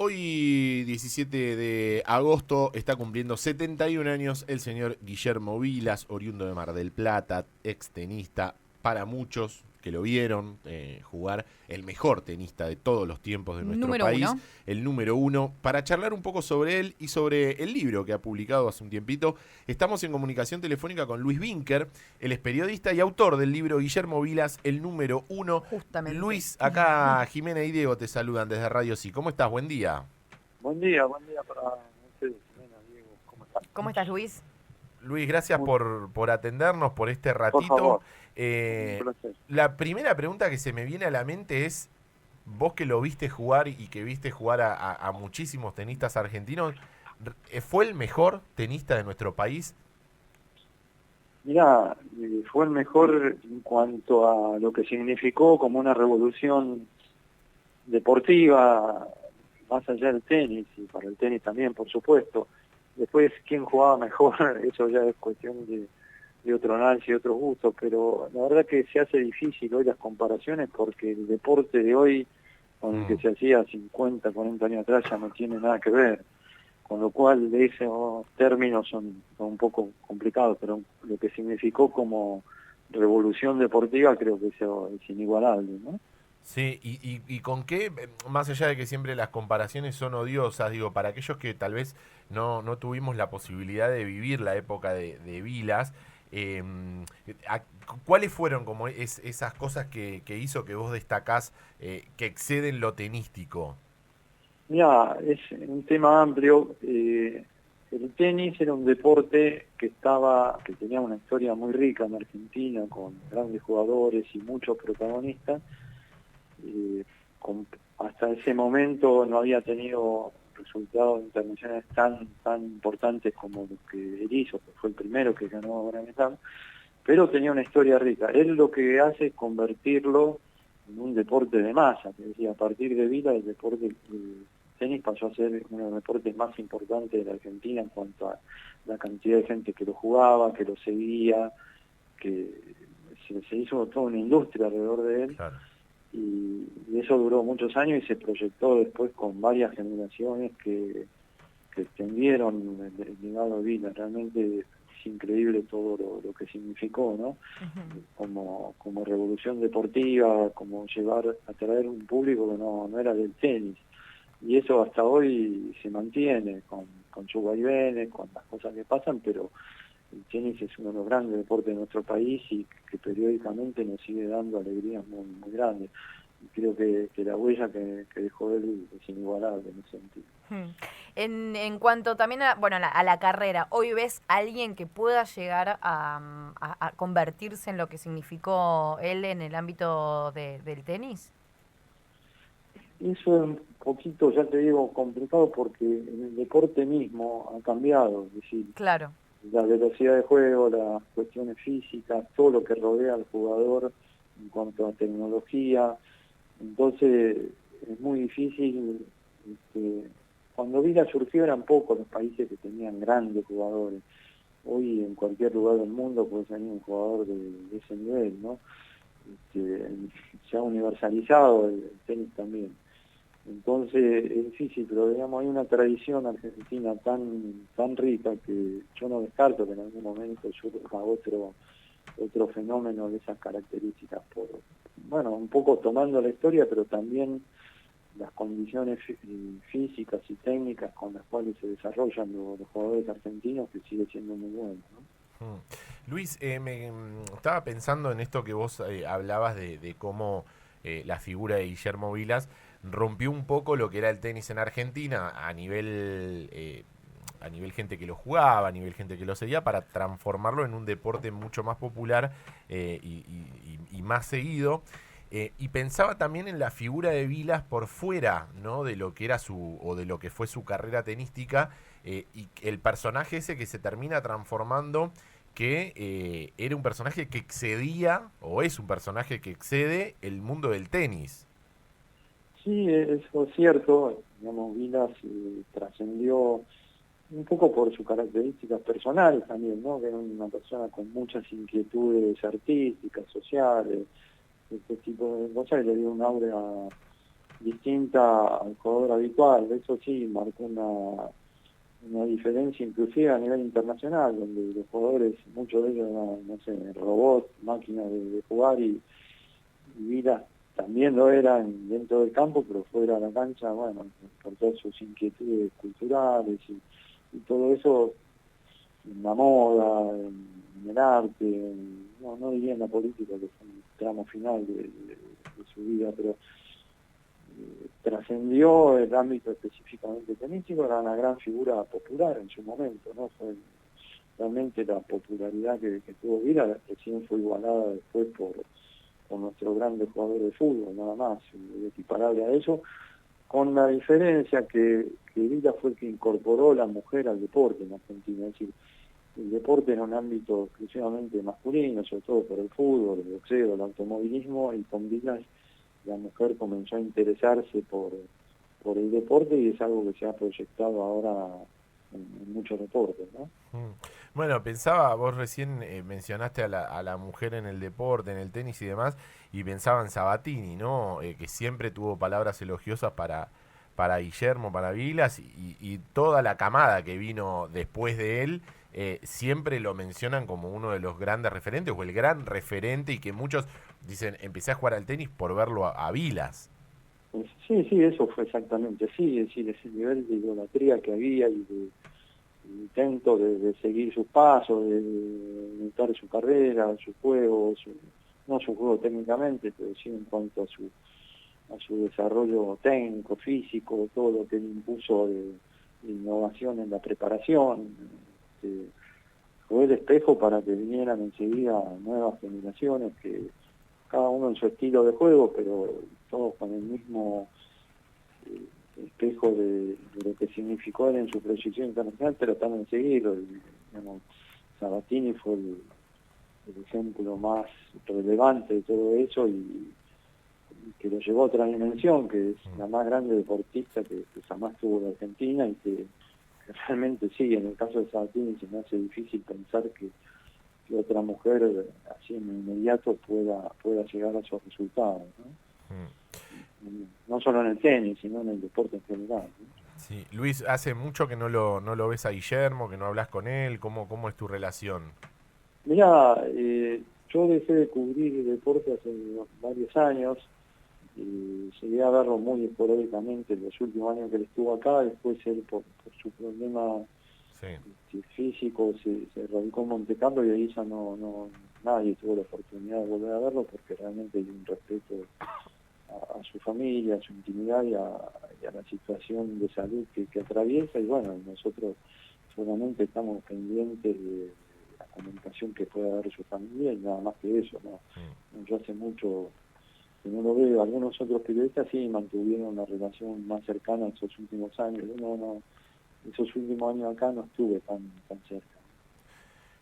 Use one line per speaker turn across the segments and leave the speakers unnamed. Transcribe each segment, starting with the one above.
Hoy, 17 de agosto, está cumpliendo 71 años el señor Guillermo Vilas, oriundo de Mar del Plata, extenista, para muchos que lo vieron jugar, el mejor tenista de todos los tiempos de nuestro
Número
país,
uno.
el número uno. Para charlar un poco sobre él y sobre el libro que ha publicado hace un tiempito, estamos en comunicación telefónica con Luis Vinker. Él es periodista y autor del libro Guillermo Vilas, el número uno.
Justamente.
Luis, acá Jimena y Diego te saludan desde Radio Sí. ¿Cómo estás? Buen día.
Buen día para ustedes, Jimena, Diego, ¿cómo están?
¿Cómo estás, Luis?
Luis, gracias
Muy-
por atendernos, por este
por
ratito.
favor, un
Eh,
placer.
la primera pregunta que se me viene a la mente es, vos que lo viste jugar y que viste jugar a muchísimos tenistas argentinos, ¿fue el mejor tenista de nuestro país?
Mirá, fue el mejor en cuanto a lo que significó como una revolución deportiva, más allá del tenis, y para el tenis también, por supuesto. Después, quién jugaba mejor, eso ya es cuestión de otro análisis y otros gustos, pero la verdad que se hace difícil hoy las comparaciones porque el deporte de hoy con el que
Mm.
se hacía 50, 40 años atrás ya no tiene nada que ver. Con lo cual esos términos son un poco complicados, pero lo que significó como revolución deportiva creo que eso es inigualable, ¿no?
Sí, y con qué, más allá de que siempre las comparaciones son odiosas, digo, para aquellos que tal vez no tuvimos la posibilidad de vivir la época de Vilas, eh, a- ¿cuáles fueron como esas cosas que hizo que vos destacás que exceden lo tenístico?
Mira, es un tema amplio. El tenis era un deporte que tenía una historia muy rica en Argentina, con grandes jugadores y muchos protagonistas. eh, Hasta ese momento no había tenido resultados internacionales tan importantes como los que él hizo, que fue el primero que ganó Gran Slam, pero tenía una historia rica. Él lo que hace es convertirlo en un deporte de masa, que decía, a partir de Vila el deporte el tenis pasó a ser uno de los deportes más importantes de la Argentina en cuanto a la cantidad de gente que lo jugaba, que lo seguía, que se hizo toda una industria alrededor de él,
Claro.
y eso duró muchos años y se proyectó después con varias generaciones que extendieron el legado de Vila. Realmente es increíble todo lo que significó, ¿no?
Ujú.
Como revolución deportiva, como llevar a traer un público que no era del tenis. Y eso hasta hoy se mantiene con sus vaivenes, con las cosas que pasan, pero el tenis es uno de los grandes deportes de nuestro país y que periódicamente nos sigue dando alegrías muy grandes. Y creo que la huella que dejó él es inigualable en ese sentido.
Ujú. En cuanto también a la carrera, ¿hoy ves a alguien que pueda llegar a convertirse en lo que significó él en el ámbito del tenis?
Eso es un poquito, ya te digo, complicado porque en el deporte mismo ha cambiado, es decir,
Claro.
la velocidad de juego, las cuestiones físicas, todo lo que rodea al jugador en cuanto a tecnología. Entonces es muy difícil. Cuando Vila surgió eran pocos los países que tenían grandes jugadores. Hoy en cualquier lugar del mundo puede salir un jugador de ese nivel, ¿no? Este, Se ha universalizado el tenis también. Entonces es difícil, pero digamos hay una tradición argentina tan rica que yo no descarto que en algún momento surja otro fenómeno de esas características, bueno, un poco tomando la historia, pero también las condiciones físicas y técnicas con las cuales se desarrollan los jugadores argentinos, que sigue siendo muy bueno, ¿no?
Luis, estaba pensando en esto que vos hablabas de cómo la figura de Guillermo Vilas rompió un poco lo que era el tenis en Argentina a nivel gente que lo jugaba, a nivel gente que lo seguía, para transformarlo en un deporte mucho más popular y más seguido. Y pensaba también en la figura de Vilas por fuera, ¿no? De lo que era o de lo que fue su carrera tenística, y el personaje ese que se termina transformando, que era un personaje que excedía, o es un personaje que excede el mundo del tenis.
Sí, eso es cierto, digamos, Vilas trascendió un poco por sus características personales también, ¿no? Que era una persona con muchas inquietudes artísticas, sociales, este tipo de cosas, que le dio un aura distinta al jugador habitual. Eso sí, marcó una diferencia inclusive a nivel internacional, donde los jugadores, muchos de ellos eran, no sé, robots, máquinas de jugar, y Vilas también lo eran dentro del campo, pero fuera de la cancha, bueno, por todas sus inquietudes culturales y todo eso, en la moda, en el arte, no diría en la política, que fue un tramo final de su vida, pero trascendió el ámbito específicamente tenístico, era una gran figura popular en su momento, ¿no? Fue realmente la popularidad que tuvo Vila, recién fue igualada después por nuestros grandes jugadores de fútbol, nada más, equiparable a eso, con la diferencia que Vila fue el que incorporó la mujer al deporte en Argentina. Es decir, el deporte era un ámbito exclusivamente masculino, sobre todo por el fútbol, el boxeo, el automovilismo, y con Vila la mujer comenzó a interesarse por el deporte, y es algo que se ha proyectado ahora en muchos deportes, ¿no?
Bueno, pensaba, vos recién mencionaste a la mujer en el deporte, en el tenis y demás, y pensaba en Sabatini, ¿no? Que siempre tuvo palabras elogiosas para Guillermo, para Vilas, y toda la camada que vino después de él, siempre lo mencionan como uno de los grandes referentes, o el gran referente, y que muchos dicen, empecé a jugar al tenis por verlo a Vilas.
Sí, eso fue exactamente así, es decir, ese nivel de idolatría que había y de intento de seguir sus pasos, de imitar su carrera, su juego, no su juego técnicamente, pero sí en cuanto a su desarrollo técnico, físico, todo lo que él impuso de innovación en la preparación. Fue el espejo para que vinieran enseguida nuevas generaciones, que cada uno en su estilo de juego, pero todos con el mismo espejo de lo que significó él en su proyección internacional, tratando de seguirlo. Sabatini fue el ejemplo más relevante de todo eso, y que lo llevó a otra dimensión, que es la más grande deportista que jamás tuvo la Argentina, y que realmente sí, en el caso de Sabatini se me hace difícil pensar que otra mujer así en inmediato pueda llegar a esos resultados, ¿no? No solo en el tenis, sino en el deporte en general, ¿no?
Sí. Luis, hace mucho que no lo ves a Guillermo, que no hablas con él. ¿Cómo es tu relación?
Mirá, yo dejé de cubrir el deporte hace varios años, y llegué a verlo muy esporádicamente los últimos años que él estuvo acá. Después él, por su problema físico, se radicó en Monte Carlo, y ahí ya nadie tuvo la oportunidad de volver a verlo, porque realmente hay un respeto a su familia, a su intimidad y a la situación de salud que atraviesa. Y bueno, nosotros solamente estamos pendientes de la comunicación que pueda dar su familia, y nada más que eso, ¿no? Yo hace mucho que no lo veo. Algunos otros periodistas sí mantuvieron una relación más cercana esos últimos años. Esos últimos años acá no estuve tan cerca.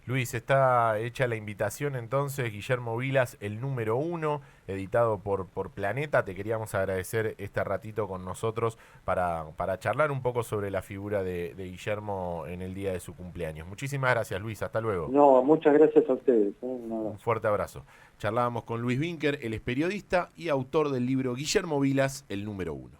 Luis, está hecha la invitación entonces, Guillermo Vilas, el número 1, editado por Planeta. Te queríamos agradecer este ratito con nosotros para charlar un poco sobre la figura de Guillermo en el día de su cumpleaños. Muchísimas gracias, Luis, hasta luego.
No, muchas gracias a ustedes. Un
fuerte abrazo. Charlábamos con Luis Vinker, él es periodista y autor del libro Guillermo Vilas, el número 1.